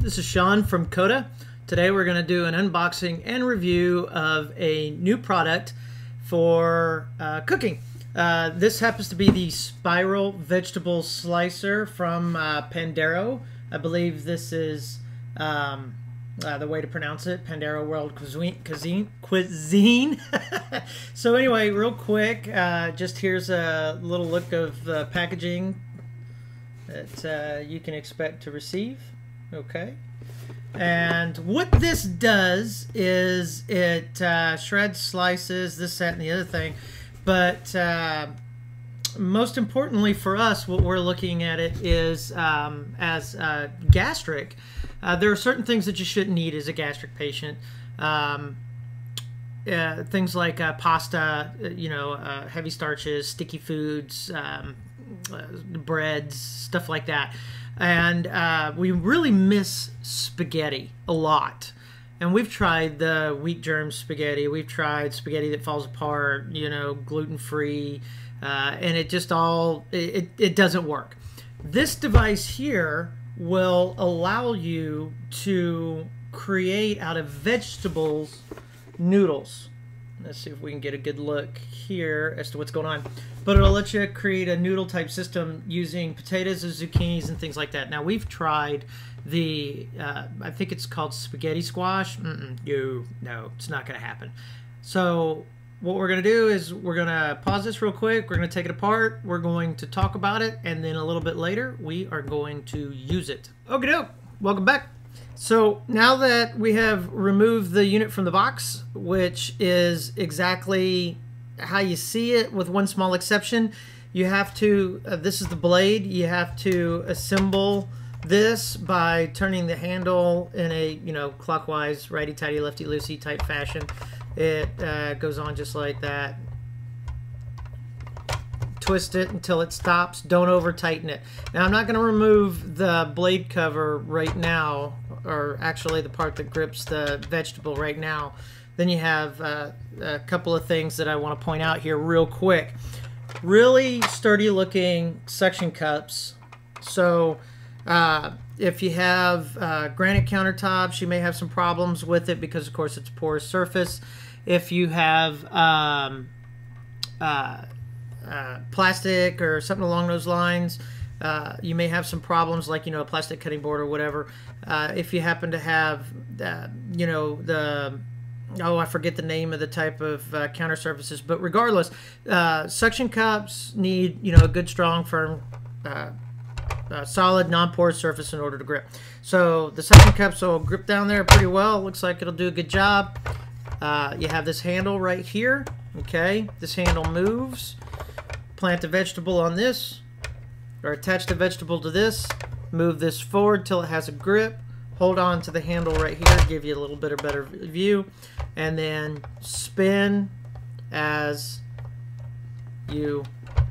This is Sean from Coda. Today we're going to do an unboxing and review of a new product for cooking. This happens to be the Spiral Vegetable Slicer from Pandero. I believe this is the way to pronounce it, Pandero World Cuisine. So anyway, real quick, just here's a little look of the packaging that you can expect to receive. Okay, and what this does is it shreds, slices, this, that, and the other thing, but most importantly for us, what we're looking at it is as gastric. There are certain things that you shouldn't eat as a gastric patient. Things like pasta, heavy starches, sticky foods, breads, stuff like that. And we really miss spaghetti a lot. And we've tried the wheat germ spaghetti. We've tried spaghetti that falls apart, gluten-free. And it just it doesn't work. This device here will allow you to create out of vegetables noodles. Let's see if we can get a good look here as to what's going on. But it'll let you create a noodle type system using potatoes and zucchinis and things like that. Now we've tried the, I think it's called spaghetti squash. No, it's not going to happen. So what we're going to do is we're going to pause this real quick. We're going to take it apart. We're going to talk about it. And then a little bit later, we are going to use it. Okie doke. Welcome back. So now that we have removed the unit from the box, which is exactly how you see it with one small exception, you have to, this is the blade, you have to assemble this by turning the handle in a, clockwise, righty-tighty, lefty-loosey type fashion. It goes on just like that. Twist it until it stops. Don't over tighten it. Now I'm not going to remove the blade cover right now, or actually the part that grips the vegetable right now. Then you have a couple of things that I want to point out here real quick. Really sturdy looking suction cups. So if you have granite countertops, you may have some problems with it because of course it's a porous surface. If you have plastic or something along those lines, you may have some problems like, a plastic cutting board or whatever. If you happen to have, I forget the name of the type of counter surfaces, but regardless, suction cups need, a good, strong, firm, solid, non-porous surface in order to grip. So the suction cups will grip down there pretty well. Looks like it'll do a good job. You have this handle right here. Okay, this handle moves. Plant the vegetable on this, or attach the vegetable to this. Move this forward till it has a grip. Hold on to the handle right here, give you a little bit of better view, and then spin as you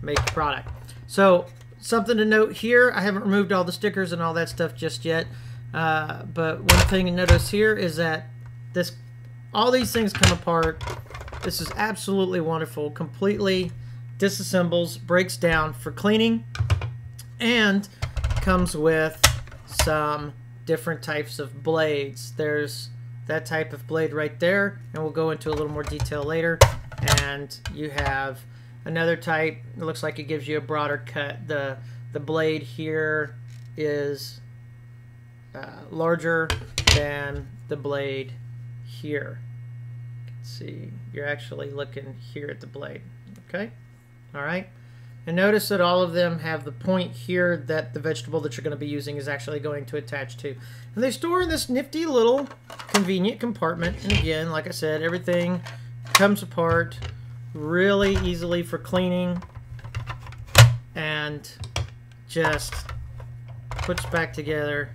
make the product. So something to note here, I haven't removed all the stickers and all that stuff just yet, but one thing to notice here is that all these things come apart. This is absolutely wonderful. Completely disassembles, breaks down for cleaning, and comes with some different types of blades. There's that type of blade right there, and we'll go into a little more detail later. And you have another type. It looks like it gives you a broader cut. The blade here is larger than the blade here. See, you're actually looking here at the blade. Okay, all right, and notice that all of them have the point here that the vegetable that you're going to be using is actually going to attach to, and they store in this nifty little convenient compartment. And again, like I said, everything comes apart really easily for cleaning and just puts back together,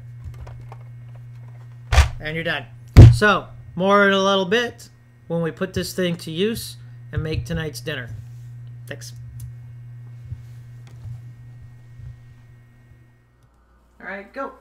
and you're done. So more in a little bit when we put this thing to use and make tonight's dinner. Thanks. All right, go.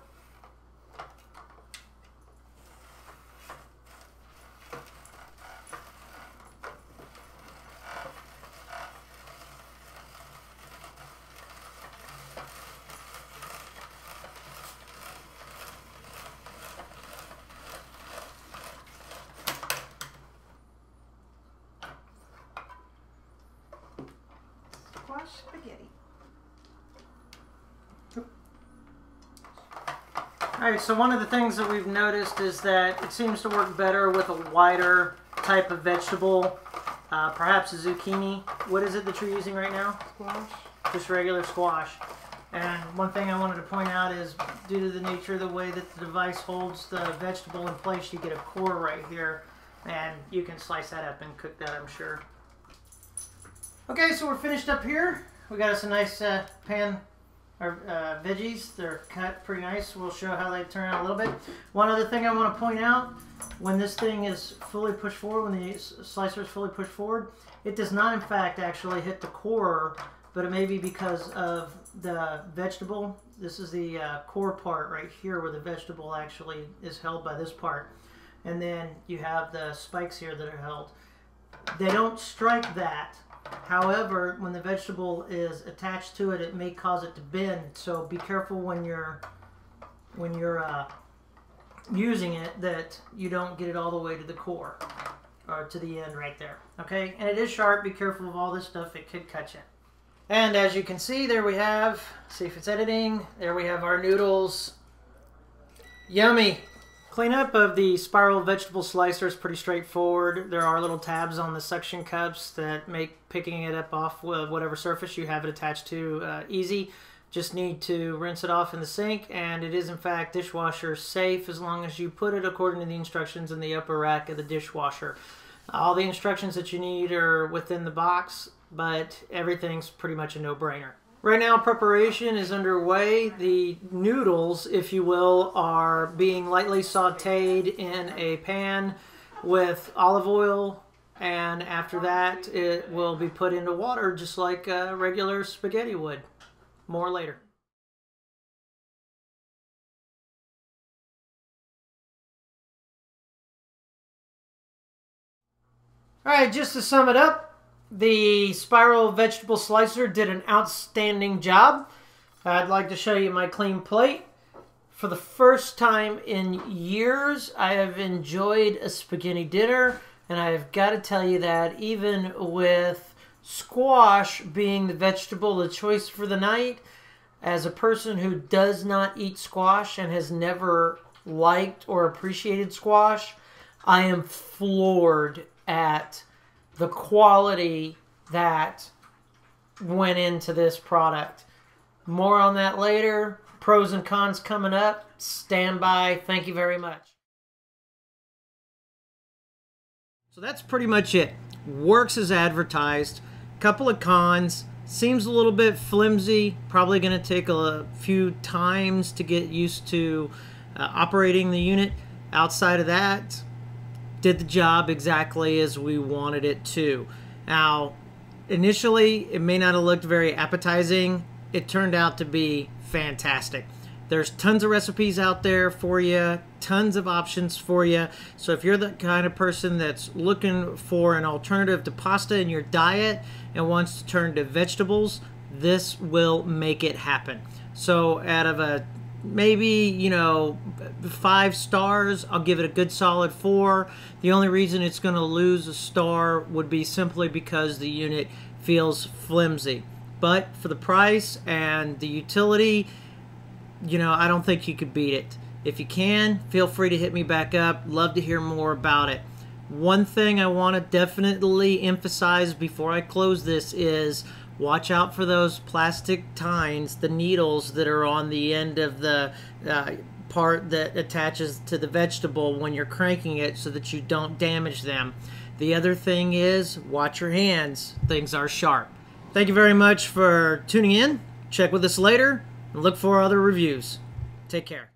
Alright, so one of the things that we've noticed is that it seems to work better with a wider type of vegetable, perhaps a zucchini. What is it that you're using right now? Squash. Just regular squash. And one thing I wanted to point out is, due to the nature of the way that the device holds the vegetable in place, you get a core right here, and you can slice that up and cook that, I'm sure. Okay, so we're finished up here. We got us a nice pan of veggies. They're cut pretty nice. We'll show how they turn out a little bit. One other thing I want to point out, when this thing is fully pushed forward, when the slicer is fully pushed forward, it does not in fact actually hit the core, but it may be because of the vegetable. This is the core part right here where the vegetable actually is held by this part. And then you have the spikes here that are held. They don't strike that. However, when the vegetable is attached to it, it may cause it to bend. So be careful when you're using it that you don't get it all the way to the core or to the end right there. Okay, and it is sharp. Be careful of all this stuff. It could cut you. And as you can see, there we have. See if it's editing. There we have our noodles. Yummy. Cleanup of the spiral vegetable slicer is pretty straightforward. There are little tabs on the suction cups that make picking it up off whatever surface you have it attached to easy. Just need to rinse it off in the sink, and it is in fact dishwasher safe as long as you put it according to the instructions in the upper rack of the dishwasher. All the instructions that you need are within the box, but everything's pretty much a no-brainer. Right now, preparation is underway. The noodles, if you will, are being lightly sauteed in a pan with olive oil, and after that, it will be put into water just like regular spaghetti would. More later. All right, just to sum it up, the spiral vegetable slicer did an outstanding job. I'd like to show you my clean plate. For the first time in years, I have enjoyed a spaghetti dinner, and I've got to tell you that even with squash being the vegetable of choice for the night, as a person who does not eat squash and has never liked or appreciated squash, I am floored at the quality that went into this product. More on that later. Pros and cons coming up. Stand by. Thank you very much. So that's pretty much it. Works as advertised. Couple of cons. Seems a little bit flimsy. Probably going to take a few times to get used to operating the unit. Outside of that, did the job exactly as we wanted it to. Now, initially, it may not have looked very appetizing. It turned out to be fantastic. There's tons of recipes out there for you, tons of options for you. So if you're the kind of person that's looking for an alternative to pasta in your diet and wants to turn to vegetables, this will make it happen. So out of a maybe 5 stars, I'll give it a good solid 4. The only reason it's going to lose a star would be simply because the unit feels flimsy. But for the price and the utility, I don't think you could beat it. If you can, feel free to hit me back up. Love to hear more about it. One thing I want to definitely emphasize before I close this is watch out for those plastic tines, the needles that are on the end of the part that attaches to the vegetable when you're cranking it so that you don't damage them. The other thing is watch your hands. Things are sharp. Thank you very much for tuning in. Check with us later and look for other reviews. Take care.